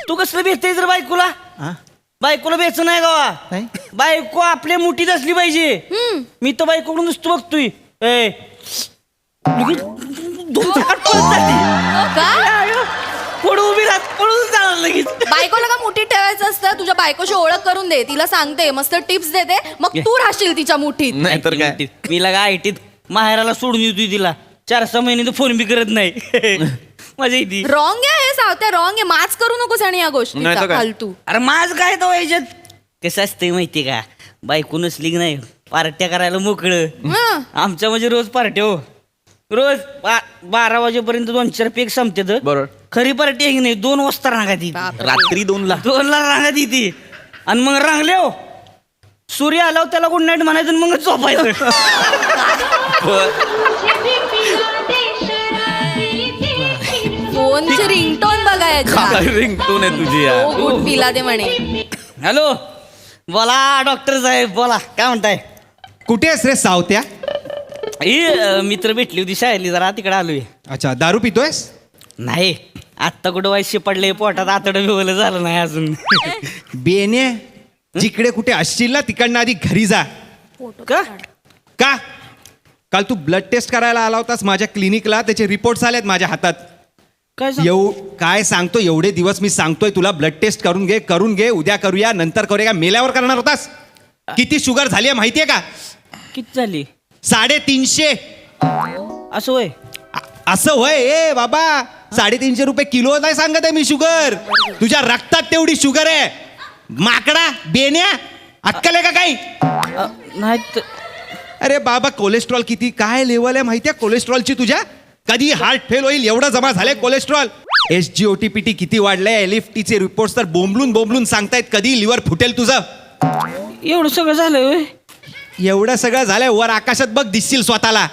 तू कसलं भेटते तर बायकोला बायकोला बेच नाही गावा बायको आपल्या मुठीत असली पाहिजे मी तर बायकोकडून नुसतं बघतोय ए दोन चार पळत जाते. पुढं उभी राहत पळून जाणार लगेच. बायकोला का मुठीत ठेवायचं असतं? तुझ्या बायकोची ओळख करून दे, तिला सांगते, मस्त टिप्स देते, मग तू राहशील तिच्या मुठीत. नाही तर काय मी लगा आयटीत माहेराला सोडून येतोय तिला 4-6 महिने तर फोन बी करत नाही. मजा येते. रॉंग आहे हे सावत्या, रॉंग आहे. माच करू नकोस आणि या नाही तर गोष्टी काय? फालतू. अरे माझ काय तो याच्यात कसं असतंय माहितीये का बायको नसली की नाही पार्ट्या करायला मोकळं. हं. आमच्या म्हणजे रोज पार्ट्या हो रोज 12 वाजेपर्यंत 2-4 पेक संपतात. बरोबर. खरी पार्टी आहे की नाही 2 वाजता रांगात येते. रात्री 2ला 2ला रांगात येते आणि मग रांगले हो सूर्य आलाव त्याला गुड नाईट म्हणायचं आणि मग झोपायचं. फोनची रिंगटोन बघायची. रिंगटोन आहे तुझी यार. गुड पिला दे म्हणे. हॅलो बोला डॉक्टर साहेब बोला काय म्हणताय. कुठे आहेस रे सावत्या? ही मित्र भेटली होती शाळेतली जरा तिकडे आलोय. अच्छा, दारू पितोयस? नाही आत्ता कुठं वायशी पडले पोटात आतडं बिवलं झालं नाही अजून. बेने जिकडे कुठे असशील ना तिकडनं आधी घरी जा. का का? काल तू ब्लड टेस्ट करायला आला होतास माझ्या क्लिनिकला, त्याचे रिपोर्ट्स आलेत माझ्या हातात. काय सांग- काय सांगतो, एवढे दिवस मी सांगतोय तुला ब्लड टेस्ट करून घे, उद्या करूया, नंतर करूया. मेल्यावर करणार होतास? किती शुगर झाली आहे माहितीये का? किती झाली 350. असं होय. असं होय ए बाबा, 350 रुपये किलो नाही सांगत आहे मी शुगर. तुझ्या रक्तात तेवढी शुगर आहे. माकडा बेन्या, अक्कल आहे का काही? नाही त- अरे बाबा, कोलेस्ट्रॉल किती काय लेवल आहे माहितीये कोलेस्ट्रॉलची तुझ्या? कधी हार्ट फेल होईल एवढं जमा झालंय कोलेस्ट्रॉल. SGOT-PT किती वाढलंय, LFTचे रिपोर्ट्स तर बोंबलून सांगतायत कधी लिव्हर फुटेल तुझं. एवढं सगळं झालंय होय. एवढं सगळं झालंय, वर आकाशात बघ दिसशील स्वतःला.